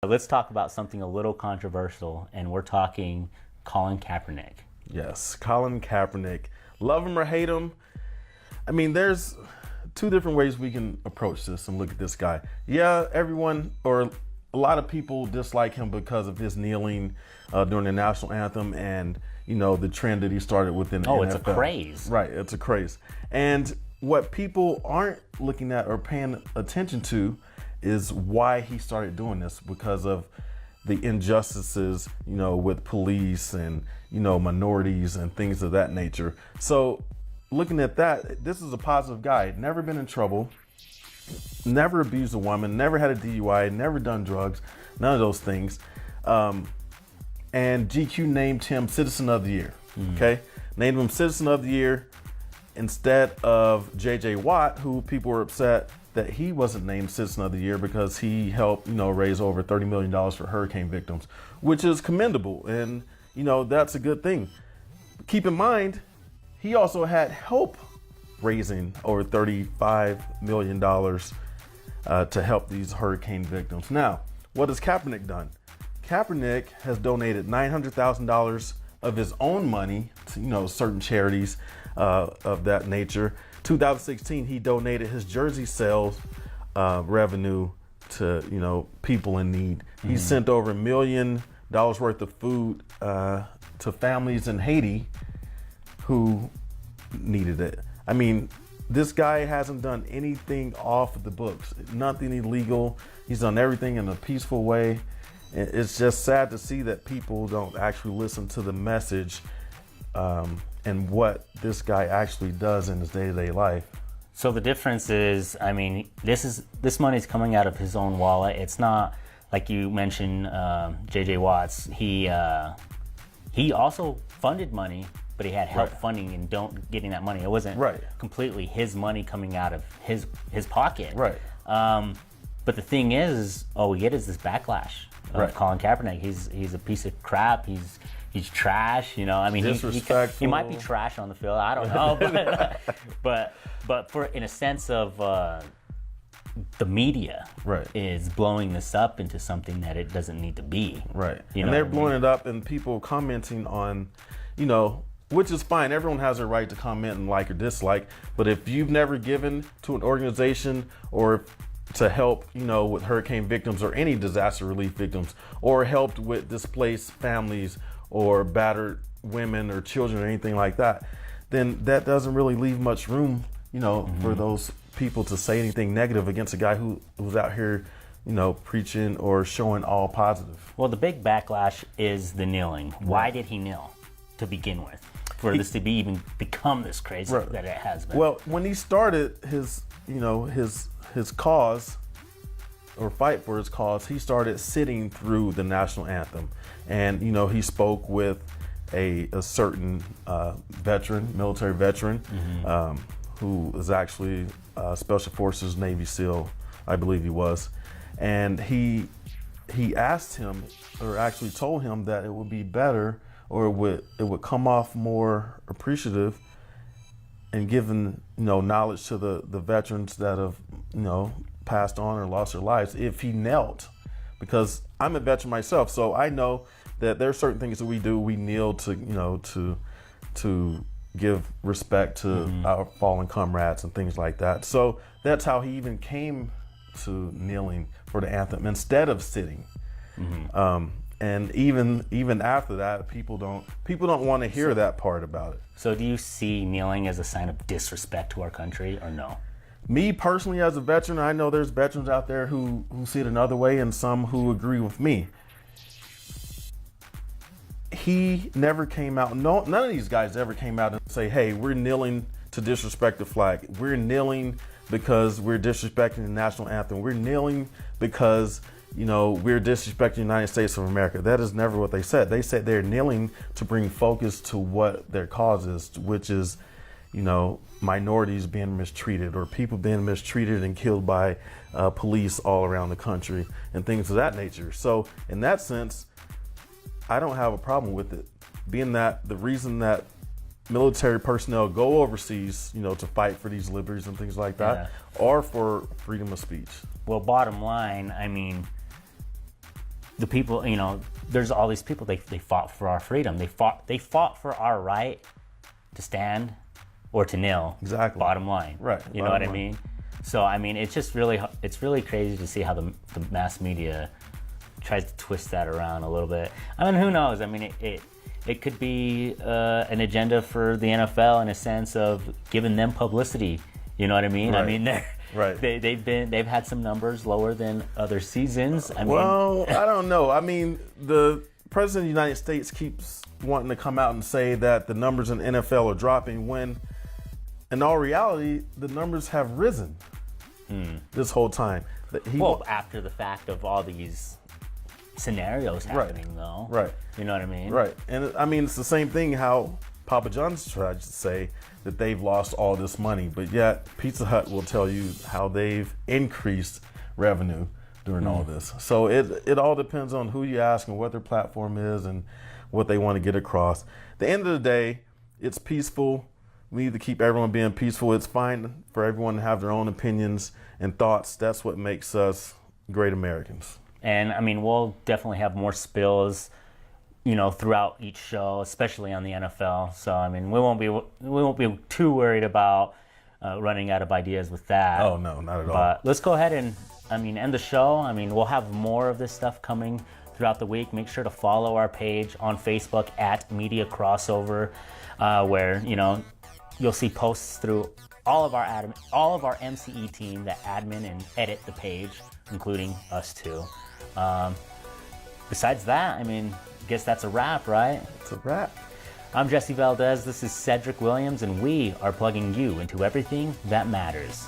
Let's talk about something a little controversial, and we're talking Colin Kaepernick. Yes, Colin Kaepernick. Love him or hate him. I mean, there's two different ways we can approach this and look at this guy. Yeah, everyone or a lot of people dislike him because of his kneeling during the national anthem and, you know, the trend that he started within the NFL. It's a craze. Right, it's a craze. And what people aren't looking at or paying attention to is why he started doing this, because of the injustices, you know, with police and, you know, minorities and things of that nature. So looking at that, this is a positive guy. Never been in trouble, never abused a woman, never had a DUI, never done drugs, none of those things. And GQ named him Citizen of the Year. Okay, named him Citizen of the Year instead of JJ Watt, who people were upset that he wasn't named Citizen of the Year because he helped, you know, raise over $30 million for hurricane victims, which is commendable. And, you know, that's a good thing. Keep in mind, he also had help raising over $35 million to help these hurricane victims. Now, what has Kaepernick done? Kaepernick has donated $900,000 of his own money to, you know, certain charities of that nature. 2016, he donated his jersey sales revenue to, you know, people in need. He sent over $1 million worth of food to families in Haiti who needed it. I mean, this guy hasn't done anything off the books, nothing illegal. He's done everything in a peaceful way. It's just sad to see that people don't actually listen to the message and what this guy actually does in his day-to-day life. So the difference is, I mean, this money's coming out of his own wallet. It's not like you mentioned, JJ Watts. He also funded money, but he had help funding and getting that money. It wasn't completely his money coming out of his pocket. Right. But the thing is, all we get is this backlash of Colin Kaepernick. He's a piece of crap. He's trash, you know. I mean, he might be trash on the field. I don't know, but for in a sense of the media is blowing this up into something that it doesn't need to be. Right. You and they're blowing it up, and people commenting on, you know, which is fine. Everyone has a right to comment and like or dislike. But if you've never given to an organization or to help, you know, with hurricane victims or any disaster relief victims, or helped with displaced families or battered women or children or anything like that, then that doesn't really leave much room, you know, for those people to say anything negative against a guy who's out here, you know, preaching or showing all positive. Well, the big backlash is the kneeling. Why did he kneel to begin with? For this to even become this crazy that it has been. Well, when he started his, you know, his cause or fight for his cause, he started sitting through the national anthem. And, you know, he spoke with a certain veteran, military veteran, who is actually Special Forces Navy SEAL, I believe he was. And he asked him, or actually told him, that it would be better, or it would come off more appreciative and given, you know, knowledge to the veterans that have, you know, passed on or lost their lives if he knelt. Because I'm a veteran myself, so I know that there are certain things that we do. We kneel to, you know, to give respect to our fallen comrades and things like that. So that's how he even came to kneeling for the anthem instead of sitting. And even after that, people don't want to hear that part about it. So do you see kneeling as a sign of disrespect to our country, or no? Me personally, as a veteran, I know there's veterans out there who see it another way, and some who agree with me. He never came out, none of these guys ever came out and say, hey, we're kneeling to disrespect the flag. We're kneeling because we're disrespecting the national anthem. We're kneeling because, you know, we're disrespecting the United States of America. That is never what they said. They said they're kneeling to bring focus to what their cause is, which is, you know, minorities being mistreated or people being mistreated and killed by police all around the country and things of that nature. So in that sense, I don't have a problem with it, being that the reason that military personnel go overseas, you know, to fight for these liberties and things like that, or for freedom of speech. Well, bottom line, I mean, the people, there's all these people, they fought for our freedom. They fought for our right to stand or to kneel. Exactly. Bottom line. Right. You know what I mean? So, I mean, it's just really crazy to see how the mass media tries to twist that around a little bit. I mean, who knows? I mean, it could be an agenda for the NFL in a sense of giving them publicity. You know what I mean? Right. I mean, they've had some numbers lower than other seasons. I don't know. I mean, the president of the United States keeps wanting to come out and say that the numbers in the NFL are dropping when, in all reality, the numbers have risen this whole time. After the fact of all these scenarios happening, though. Right. You know what I mean? Right. And I mean, it's the same thing how Papa John's tried to say that they've lost all this money, but yet Pizza Hut will tell you how they've increased revenue during all this. So it all depends on who you ask and what their platform is and what they want to get across. At the end of the day, it's peaceful. We need to keep everyone being peaceful. It's fine for everyone to have their own opinions and thoughts. That's what makes us great Americans. And I mean, we'll definitely have more spills, throughout each show, especially on the NFL. So I mean, we won't be too worried about running out of ideas with that. Oh no, not at all. But let's go ahead and end the show. I mean, we'll have more of this stuff coming throughout the week. Make sure to follow our page on Facebook at Media Crossover, where you'll see posts through all of our MCE team that admin and edit the page, including us too. Besides that, I mean, I guess that's a wrap, right? It's a wrap. I'm Jesse Valdez. This is Cedric Williams, and we are plugging you into everything that matters.